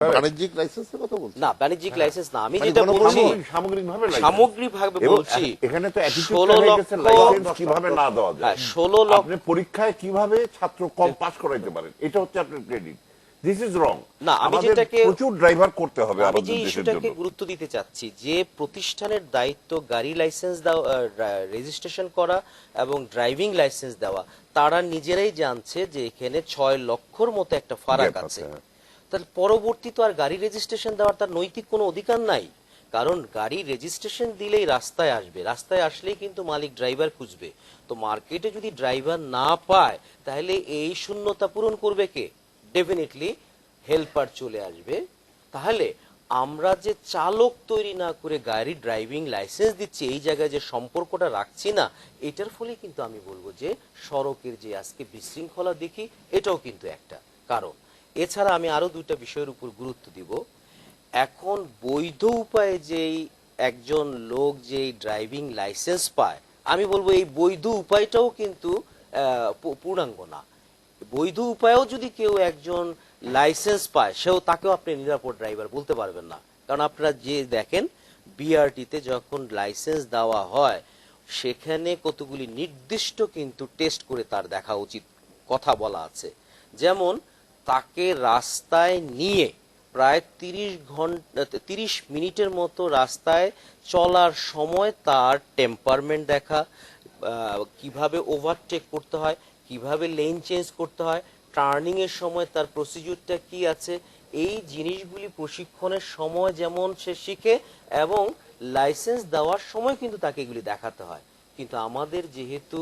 বাণিজ্যিক লাইসেন্সের কথা বলছি না, বাণিজ্যিক লাইসেন্স না, আমি যেটা বলছি সামগ্রিকভাবে বলছি। এখানে তো 16 লক্ষ লাইসেন্স কিভাবে না দেওয়া যায়, 16 লক্ষ আপনি পরীক্ষায় কিভাবে ছাত্র কম পাস করাইতে পারেন, এটা হচ্ছে আপনার ক্রেডিট। This is wrong. না, আমি যেটাকে প্রচুর ড্রাইভার করতে হবে। আমি যে ইস্যুটাকে গুরুত্ব দিতে চাচ্ছি, যে প্রতিষ্ঠানের দায়িত্ব গাড়ি লাইসেন্স দেওয়া, রেজিস্ট্রেশন করা এবং ড্রাইভিং লাইসেন্স দেওয়া, তারা নিজেরাই জানছে যে এখানে 6 লক্ষর মতো একটা ফারাক আছে। তার পরবর্তী তো আর গাড়ি রেজিস্ট্রেশন দেওয়ার তার নৈতিক কোনো অধিকার নাই, কারণ গাড়ি রেজিস্ট্রেশন দিলেই রাস্তায় আসবে, রাস্তায় আসলেই কিন্তু মালিক ড্রাইভার খুঁজবে। তো মার্কেটে যদি ড্রাইভার না পায় তাহলে এই শূন্যতা পূরণ করবে কে? ডেফিনেটলি হেল্পার চলে আসবে। তাহলে আমরা যে চালক তৈরি না করে গাড়ি ড্রাইভিং লাইসেন্স দিচ্ছি, এই জায়গায় যে সম্পর্কটা রাখছি না, এটার ফলে কিন্তু আমি বলবো যে সড়কের যে আজকে বিশৃঙ্খলা দেখি, এটাও কিন্তু একটা কারণ। এছাড়া আমি আরো দুইটা বিষয়ের উপর গুরুত্ব দিব। এখন বৈধ উপায়ে যেই একজন লোক যেই ড্রাইভিং লাইসেন্স পায়, আমি বলবো এই বৈধ উপায়টাও কিন্তু পূর্ণাঙ্গ না। বৈধ উপায়েও যদি কেউ একজন লাইসেন্স পায়, তাকেও আপনি নিরাপদ ড্রাইভার বলতে পারবেন না। কারণ আপনারা যে দেখেন বিআরটিতে যখন লাইসেন্স দেওয়া হয়, সেখানে কতগুলি নির্দিষ্ট কিন্তু টেস্ট করে তার দেখা উচিত কথা বলা আছে। যেমন তাকে রাস্তায় নিয়ে প্রায় 30 মিনিটের মতো রাস্তায় চলার সময় তার টেম্পারমেন্ট দেখা, কিভাবে ওভারটেক করতে হয়, কিভাবে লেন চেঞ্জ করতে হয়, টার্নিং এর সময় তার প্রসিডিউরটা কি আছে, এই জিনিসগুলি প্রশিক্ষণের সময় যেমন সে শিখে এবং লাইসেন্স দেওয়ার সময় কিন্তু তাকে এগুলি দেখাতে হয়। কিন্তু আমাদের যেহেতু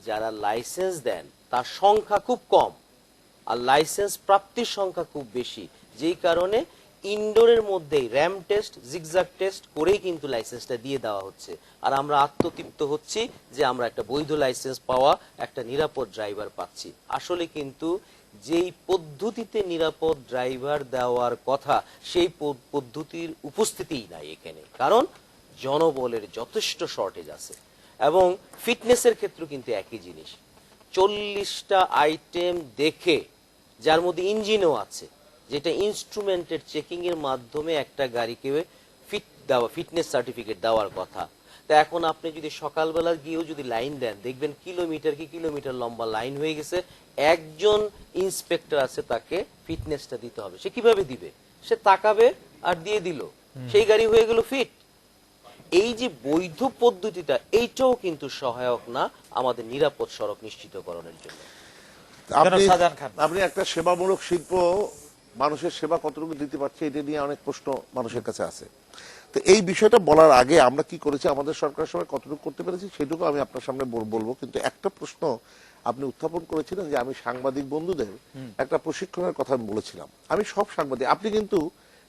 যারা লাইসেন্স দেন তার সংখ্যা খুব কম, আর লাইসেন্স প্রাপ্তির সংখ্যা খুব বেশি, যেই কারণে ইনডোরের মধ্যেই র্যাম টেস্ট, জিগজ্যাগ টেস্ট করেই কিন্তু লাইসেন্সটা দিয়ে দেওয়া হচ্ছে। আর আমরা আত্মতৃপ্ত হচ্ছি যে আমরা একটা বৈধ লাইসেন্স পাওয়া, একটা নিরাপদ ড্রাইভার পাচ্ছি। আসলে কিন্তু যেই পদ্ধতিতে নিরাপদ ড্রাইভার দেওয়ার কথা, সেই পদ্ধতির উপস্থিতিই নাই এখানে, কারণ জনবলের যথেষ্ট শর্টেজ আছে। এবং ফিটনেসের ক্ষেত্রে কিন্তু একই জিনিস। 40টা আইটেম দেখে, যার মধ্যে ইঞ্জিনও আছে, যেটা ইনস্ট্রুমেন্টের চেকিং এর মাধ্যমে একটা গাড়িকে ফিটনেস সার্টিফিকেট দেওয়ার কথা। তা এখন আপনি যদি সকালবেলা গিয়েও যদি লাইন দেন, দেখবেন কিলোমিটার কি কিলোমিটার লম্বা লাইন হয়ে গেছে। একজন ইন্সপেক্টর আছে, তাকে ফিটনেসটা দিতে হবে। সে কিভাবে দিবে? সে তাকাবে আর দিয়ে দিল, সেই গাড়ি হয়ে গেল ফিট। এই যে বৈধ পদ্ধতিটা, এইটাও কিন্তু সহায়ক না আমাদের নিরাপদ সড়ক নিশ্চিতকরণের জন্য। আপনি একটা সেবামূলক শিল্প মানুষের সেবা কতটুকু দিতে পারছে, এটা নিয়ে অনেক প্রশ্ন মানুষের কাছে আছে। তো এই বিষয়টা বলার আগে আমরা কি করেছি, আমাদের সরকার সময় কতটুকু করতে পেরেছি, সেটুকু আমি আপনার সামনে বলবো। কিন্তু একটা প্রশ্ন আপনি উত্থাপন করেছিলেন যে আমি সাংবাদিক বন্ধুদের একটা প্রশিক্ষণের কথা আমি বলেছিলাম। আমি সব সাংবাদিক, আপনি কিন্তু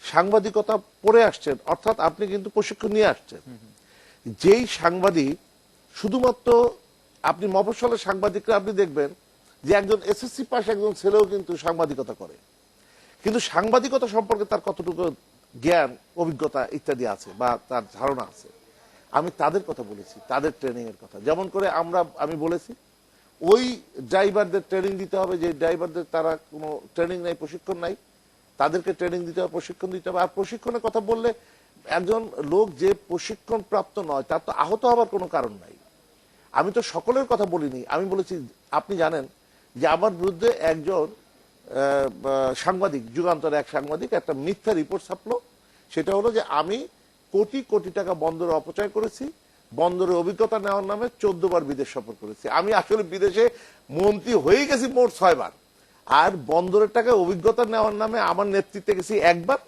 সাংবাদিকতা পড়ে আসছেন, অর্থাৎ আপনি কিন্তু প্রশিক্ষণ নিয়ে আসছেন। যেই সাংবাদিক শুধুমাত্র, আপনি মফস্বলের সাংবাদিকরা আপনি দেখবেন যে একজন এসএসসি পাস একজন ছেলেও কিন্তু সাংবাদিকতা করে, কিন্তু সাংবাদিকতা সম্পর্কে তার কতটুকু জ্ঞান, অভিজ্ঞতা ইত্যাদি আছে বা তার ধারণা আছে। আমি তাদের কথা বলেছি, তাদের ট্রেনিং এর কথা। যেমন করে আমি বলেছি ওই ড্রাইভারদের ট্রেনিং দিতে হবে, যে ড্রাইভারদের তারা কোনো ট্রেনিং নাই, প্রশিক্ষণ নাই, তাদেরকে ট্রেনিং দিতে হবে, প্রশিক্ষণ দিতে হবে। আর প্রশিক্ষণের কথা বললে একজন লোক যে প্রশিক্ষণ প্রাপ্ত নয়, তার তো আহত হওয়ার কোনো কারণ নাই। আমি তো সকলের কথা বলিনি, আমি বলেছি, আপনি জানেন যে আমার বিরুদ্ধে একজন সাংবাদিক, যুগান্তর এক সাংবাদিক একটা মিথ্যা রিপোর্ট ছাপলো। সেটা হলো যে আমি কোটি কোটি টাকা বন্দরে অপচয় করেছি, বন্দরের অভিজ্ঞতা নেওয়ার নামে 14 বার বিদেশ সফর করেছি। আমি আসলে বিদেশে মন্ত্রী হয়ে গেছি মোট 6 বার, আর বন্দরের টাকায় অভিজ্ঞতা নেওয়ার নামে আমার নেতৃত্বে গেছি একবার,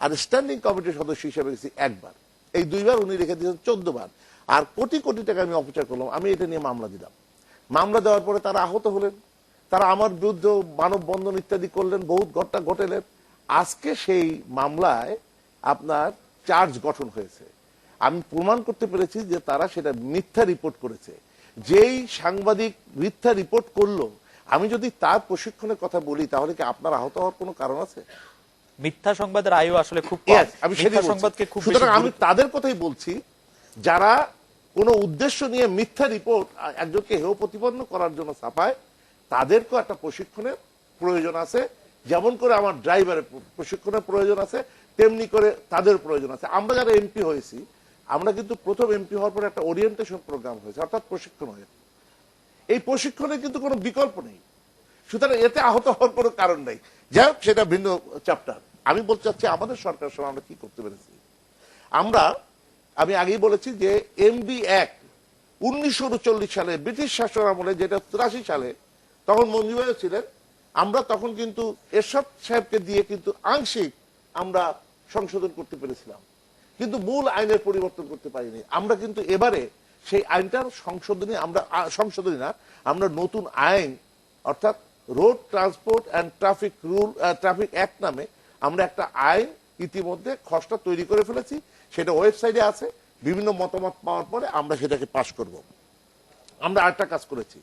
আর স্ট্যান্ডিং কমিটির সদস্য হিসেবে গেছি একবার। এই 2 বার, উনি রেখে দিয়েছেন 14 বার। আর কোটি কোটি টাকা আমি অপচয় করলাম। আমি এটা নিয়ে মামলা দিলাম। মামলা দেওয়ার পরে তারা আহত হলেন, তারা আমার বিরুদ্ধে মানববন্ধন ইত্যাদি করলেন, বহুত ঘটনা ঘটেলেন। আজকে সেই মামলায় আপনার চার্জ গঠন হয়েছে। আমি প্রমাণ করতে পেরেছি যে তারা সেটা মিথ্যা রিপোর্ট করেছে। যেই সাংবাদিক মিথ্যা রিপোর্ট করলো, আমি যদি তার প্রশিক্ষণের কথা বলি, তাহলে কি আপনার আহত হওয়ার কোনো কারণ আছে? মিথ্যা সংবাদের আয়ু আসলে খুব কম। আমি মিথ্যা সংবাদকে খুব, সুতরাং আমি তাদের কথাই বলছি যারা কোনো উদ্দেশ্য নিয়ে মিথ্যা রিপোর্ট একজনকে হেয় প্রতিপন্ন করার জন্য ছাপায়, তাদেরকেও একটা প্রশিক্ষণের প্রয়োজন আছে। যেমন করে আমার ড্রাইভারের প্রশিক্ষণের প্রয়োজন আছে, তেমনি করে তাদের প্রয়োজন আছে। আমরা যারা এমপি হয়েছি, আমরা কিন্তু প্রথম এমপি হওয়ার পরে একটা ওরিয়েন্টেশন প্রোগ্রাম হয়েছে, অর্থাৎ প্রশিক্ষণ হয়েছে। এই প্রশিক্ষণে কিন্তু কোনো বিকল্প নেই, সুতরাং এতে আহত হওয়ার কোনো কারণ নেই। যাই হোক, সেটা ভিন্ন চ্যাপ্টার। আমি বলতে চাচ্ছি আমাদের সরকার সময় আমরা কি করতে পেরেছি। আমি আগেই বলেছি যে এমবি অ্যাক্ট 1939 সালে ব্রিটিশ শাসন আমলে, যেটা 83 সালে, তখন মঞ্জু ভাইও ছিলেন, আমরা তখন কিন্তু এরশাদ সাহেবকে দিয়ে কিন্তু আংশিক আমরা সংশোধন করতে পেরেছিলাম, কিন্তু মূল আইনের পরিবর্তন করতে পারিনি। আমরা কিন্তু এবারে সেই আইনটার সংশোধনী না, আমরা নতুন আইন, অর্থাৎ road transport and traffic act নামে আমরা একটা আইন ইতিমধ্যে খসড়া তৈরি করে ফেলেছি। সেটা ওয়েবসাইটে আছে। বিভিন্ন মতামত পাওয়ার পরে আমরা সেটাকে পাশ করব। আমরা আরেকটা কাজ করেছি,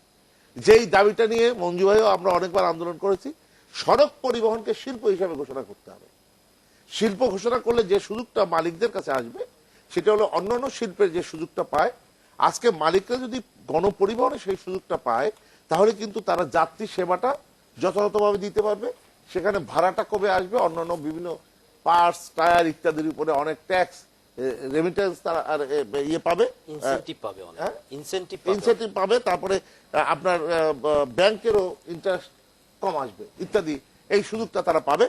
যেই দাবিটা নিয়ে মঞ্জু ভাইও আমরা অনেকবার আন্দোলন করেছি, সড়ক পরিবহনকে শিল্প হিসাবে ঘোষণা করতে হবে। শিল্প ঘোষণা করলে যে সুযোগটা মালিকদের কাছে আসবে, সেটা হলো অন্যান্য শিল্পের যে সুযোগটা পায়। আজকে মালিকরা যদি গণপরিবহনে সেই সুযোগটা পায়, তাহলে কিন্তু তারা যাত্রী সেবাটা যথাযথভাবে দিতে পারবে। সেখানে ভাড়াটা কমে আসবে, অন্যান্য বিভিন্ন পার্টস, টায়ার ইত্যাদির উপরে অনেক ট্যাক্স, রেমিটেন্স তারা পাবে, ইনসেন্টিভ পাবে। তারপরে আপনার ব্যাংকেরও ইন্টারেস্ট কম আসবে ইত্যাদি, এই সুযোগটা তারা পাবে।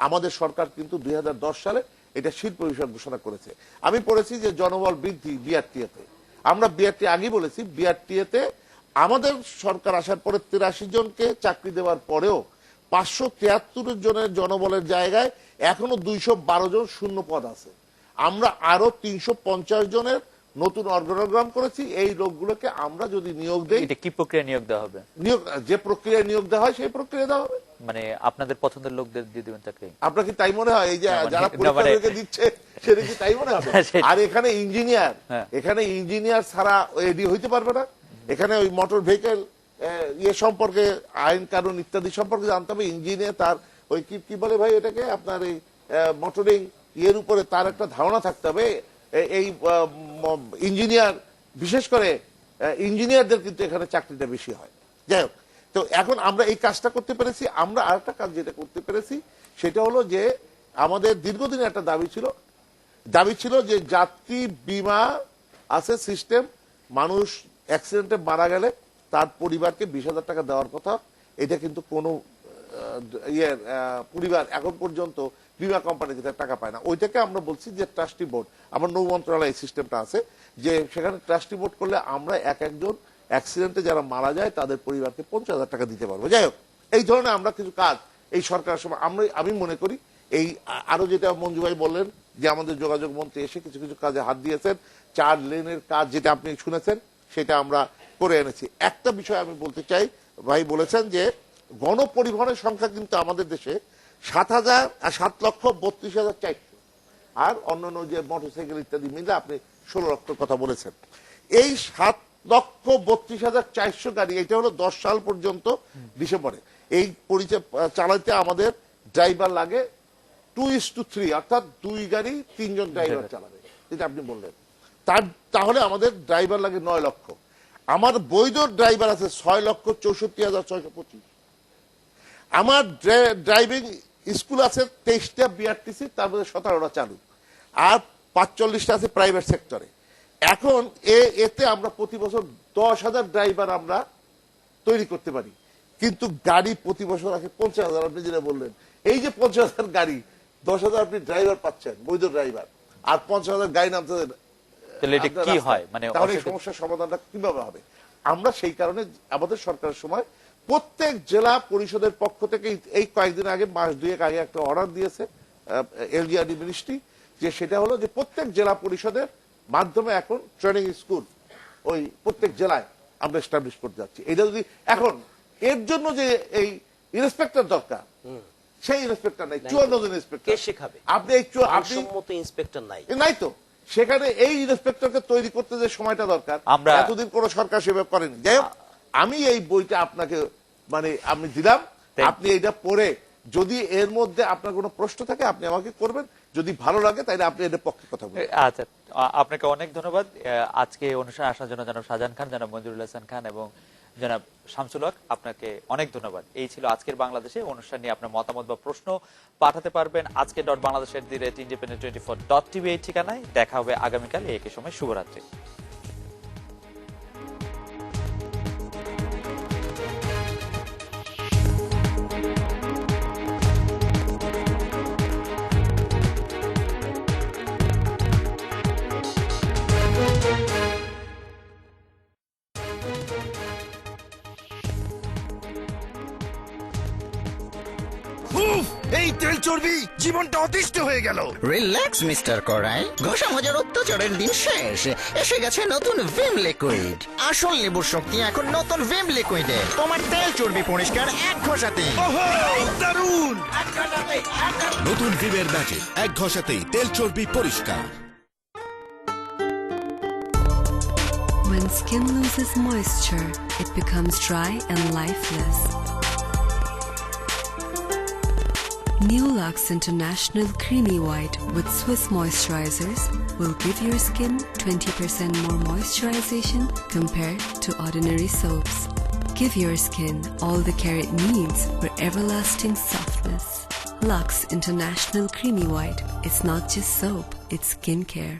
আমাদের সরকার কিন্তু 2010 সালে এটা শিল্প হিসাবে ঘোষণা করেছে। আমি পড়েছি যে জনবল বৃদ্ধি বিআরটিএতে, আমরা বিআরটি আগেই বলেছি, বিআরটিএতে আমাদের সরকার আসার পরে 83 জনকে চাকরি দেওয়ার পরেও 573 জনের জনবলের জায়গায় এখনো 212 জন শূন্য পদ আছে। আমরা আরো 350 জনের নতুন অর্গানোগ্রাম করেছি। এই লোকগুলোকে আমরা যদি নিয়োগ দেই, এটা কি প্রক্রিয়া নিয়োগ দেওয়া হবে? যে প্রক্রিয়ায় নিয়োগ দেওয়া হয় সেই প্রক্রিয়া দেওয়া হবে। মানে আপনাদের পছন্দের লোকদের দিয়ে দিবেন চাকরি? আপনার কি তাই মনে হয়? এই যে যারা পরীক্ষা দিচ্ছে সেটা কি তাই মনে হবে? আর এখানে ইঞ্জিনিয়ার ছাড়া এডি হইতে পারবে না। এখানে ওই মোটর ভেহিকেল সম্পর্কে আইন কানুন ইত্যাদি সম্পর্কে জানতে হবে। ইঞ্জিনিয়ার তার ওই কি বলে ভাই এটাকে, আপনার এই মোটরিং উপরে তার একটা ধারণা থাকতে হবে। এই ইঞ্জিনিয়ার, বিশেষ করে ইঞ্জিনিয়ারদের কিন্তু এখানে চাকরিটা বেশি হয়। যাই হোক, তো এখন আমরা এই কাজটা করতে পেরেছি। আমরা আরেকটা কাজ যেটা করতে পেরেছি, সেটা হলো যে আমাদের দীর্ঘদিনের একটা দাবি ছিল যে যাত্রী বীমা আছে সিস্টেম, মানুষ অ্যাক্সিডেন্টে মারা গেলে তার পরিবারকে 20,000 টাকা দেওয়ার কথা। এটা কিন্তু কোনো পরিবার এখন পর্যন্ত বীমা কোম্পানি থেকে টাকা পায় না। ওইটাকে আমরা বলছি যে ট্রাস্টি বোর্ড, আমার নৌ মন্ত্রণালয় এই সিস্টেমটা আছে, যে সেখানে ট্রাস্টি বোর্ড করলে আমরা একজন অ্যাক্সিডেন্টে যারা মারা যায় তাদের পরিবারকে 50,000 টাকা দিতে পারবো। যাই হোক, এই ধরনের আমরা কিছু কাজ এই সরকারের সময় আমি মনে করি এই আরো যেটা মঞ্জু ভাই বললেন যে আমাদের যোগাযোগ মন্ত্রী এসে কিছু কিছু কাজে হাত দিয়েছেন, 4 লেনের কাজ যেটা আপনি শুনেছেন সেটা আমরা করে এনেছি। একটা বিষয় আমি বলতে চাই, ভাই বলেছেন যে গণপরিবহনের সংখ্যা কিন্তু আমাদের দেশে 7,32,400, আর অন্যান্য যে মোটরসাইকেল ইত্যাদি মিলে আপনি 16 লক্ষের কথা বলেছেন। এই 7,32,400 গাড়ি, এটা হলো 10 সাল পর্যন্ত ডিসেম্বরে। এই পরিচয় চালাতে আমাদের ড্রাইভার লাগে 2:3, অর্থাৎ 2 গাড়ি 3 জন ড্রাইভার চালাবে, যেটা আপনি বললেন। তাহলে আমাদের ড্রাইভার লাগে 9 লক্ষ। আমার বৈধ ড্রাইভার আছে 6,64,625। আমার ড্রাইভিং স্কুল আছে 23টা বিআরটিসি, তার মধ্যে 17টা চালু, আর 45টা আছে প্রাইভেট সেক্টরে। এখন এতে আমরা প্রতি বছর 10,000 ড্রাইভার আমরা তৈরি করতে পারি, কিন্তু গাড়ি প্রতি বছর আছে 50,000। আপনি যেটা বললেন, এই যে 50,000 গাড়ি, 10,000 আপনি ড্রাইভার পাচ্ছেন, বৈধ ড্রাইভার, আর 50,000 গাড়ি নামতে, কি হয় মানে তাহলে এই সমস্যার সমাধানটা কিভাবে হবে? আমরা সেই কারণে আমাদের সরকারের সময় প্রত্যেক জেলা পরিষদের পক্ষ থেকে এই কয়েকদিন আগে, মাস 2 আগে একটা অর্ডার দিয়েছে এলজিআরডি মিনিস্ট্রি, যে সেটা হলো যে প্রত্যেক জেলা পরিষদের মাধ্যমে এখন ট্রেনিং স্কুল ওই প্রত্যেক জেলায় আমরা এস্টাবলিশ করতে যাচ্ছি। এটা যদি এখন এর জন্য যে এই ইন্সপেক্টর দরকার, সেই ইন্সপেক্টর নাই, 54 জন ইন্সপেক্টর কে শেখাবে? আপনি ইন্সপেক্টর নাই তো সেখানে এই ইন্সপেক্টরকে তৈরি করতে যে সময়টা দরকার, এতদিন কোন সরকার সেভাবে করেনি। যাই হোক, আমি এই বইটা আপনাকে আমি দিলাম, আপনি এইটা পড়ে যদি এর মধ্যে আপনার কোনো প্রশ্ন থাকে আপনি আমাকে করবেন, যদি ভালো লাগে তাহলে আপনি এর পক্ষে কথা বলবেন। আচ্ছা, আপনাকে অনেক ধন্যবাদ। আজকে অনুষ্ঠানে আসার জন্য জনাব শাহজাহান খান, জনাব মঞ্জুরুল হাসান খান এবং জনাব শামসুল হক, আপনাকে অনেক ধন্যবাদ। এই ছিল আজকের বাংলাদেশে অনুষ্ঠান নিয়ে আপনার মতামত বা প্রশ্ন পাঠাতে পারবেন aajke.bangladesh@independent24.tv এই ঠিকানায়। দেখা হবে আগামীকাল এই একই সময়। শুভরাত্রি। এই তেল চর্বি জীবনটা অতিষ্ঠ হয়ে গেল। রিল্যাক্স মিস্টার করাই, ঘষা মজার অত্যাচারের দিন শেষ। এসে গেছে নতুন ভিম লিকুইড। আসল লেবুর শক্তি এখন নতুন ভিম লিকুইডে। তোমার তেল চর্বি পরিষ্কার এক ঘষাতেই। দারুণ! নতুন ভিমের ম্যাজিক, এক ঘষাতেই তেল চর্বি পরিষ্কার। When skin loses moisture, it becomes dry and lifeless. New Lux International Creamy White with Swiss moisturizers will give your skin 20% more moisturization compared to ordinary soaps. Give your skin all the care it needs for everlasting softness. Lux International Creamy White. It's not just soap, it's skincare.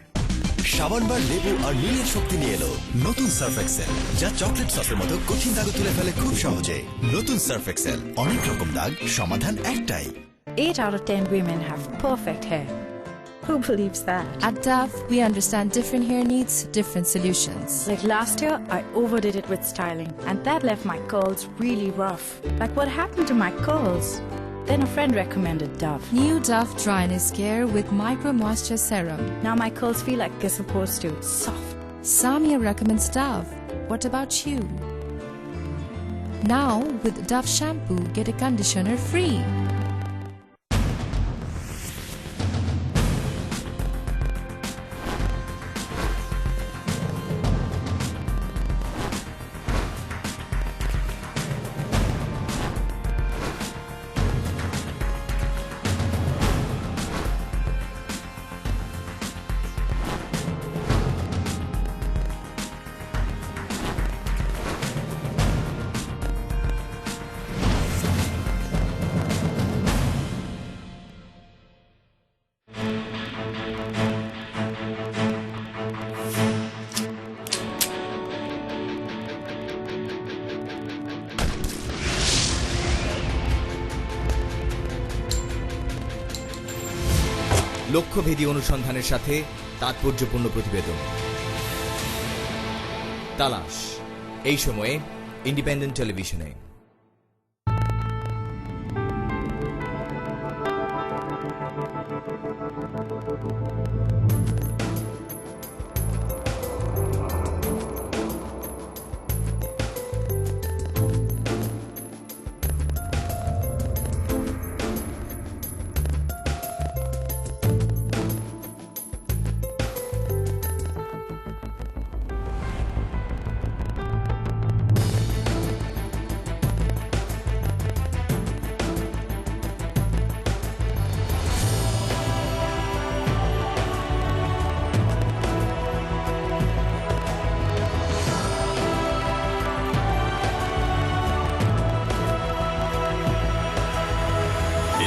সাবান বার লেবু আর নীলের শক্তি নিয়ে এলো নতুন Surf Excel, যা chocolate সসের মতো কঠিন দাগ তুলে ফেলে খুব সহজে। নতুন সার্ফ এক্সেল, অনেক রকম দাগ, সমাধান একটাই। 8 out of 10 women have perfect hair. Who believes that? At Dove, we understand different hair needs, different solutions. Like last year, I overdid it with styling, and that left my curls really rough. Like what happened to my curls? Then a friend recommended Dove. New Dove Dryness Care with Micro Moisture Serum. Now my curls feel like they're supposed to. Soft. Samia recommends Dove. What about you? Now, with Dove Shampoo, get a conditioner free. লক্ষ্যভেদী অনুসন্ধানের সাথে তাৎপর্যপূর্ণ প্রতিবেদন। তালাশ, এই সময়ে independent টেলিভিশনে।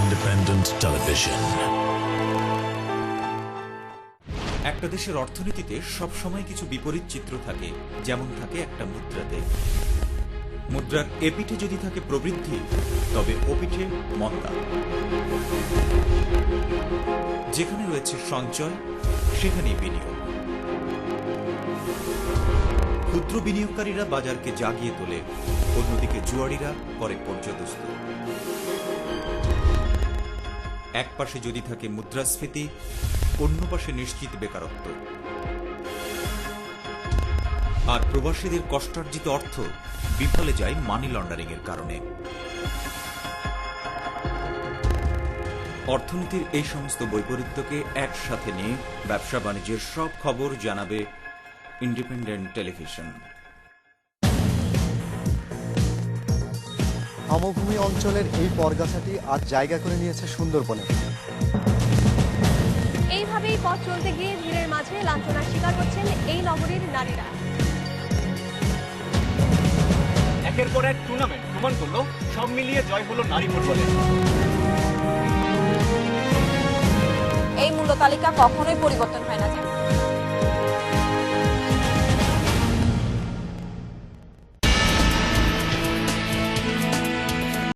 Independent television. একটা দেশের অর্থনীতিতে সবসময় কিছু বিপরীত চিত্র থাকে, যেমন থাকে একটা মুদ্রাতে। মুদ্রার এপিঠে যদি থাকে প্রবৃদ্ধি, তবে ওপিঠে মন্দা। যেখানে রয়েছে সঞ্চয়, সেখানেই বিনিয়োগ। ক্ষুদ্র বিনিয়োগকারীরা বাজারকে জাগিয়ে তোলে, অন্যদিকে জুয়ারিরা করে পর্যদস্ত। এক পাশে যদি থাকে মুদ্রাস্ফীতি, অন্য পাশে নিশ্চিত বেকারত্ব। আর প্রবাসীদের কষ্টার্জিত অর্থ বিফলে যায় মানি লন্ডারিং এর কারণে। অর্থনীতির এই সমস্ত বৈপরীত্যকে একসাথে নিয়ে ব্যবসা বাণিজ্যের সব খবর জানাবে ইন্ডিপেন্ডেন্ট টেলিভিশন। সমভূমি অঞ্চলের এই পরগাছাটি আজ জায়গা করে নিয়েছে সুন্দরবনে। এইভাবেই পথ চলতে গিয়ে ভিড়ের মাঝে লাঞ্ছনার শিকার হচ্ছেন এই নগরীর নারীরা। একের পর এক টুর্নামেন্ট প্রমাণ করলো সব মিলিয়ে জয় হলো নারী ফুটবলের। এই মূল্য তালিকা কখনোই পরিবর্তন হয় না।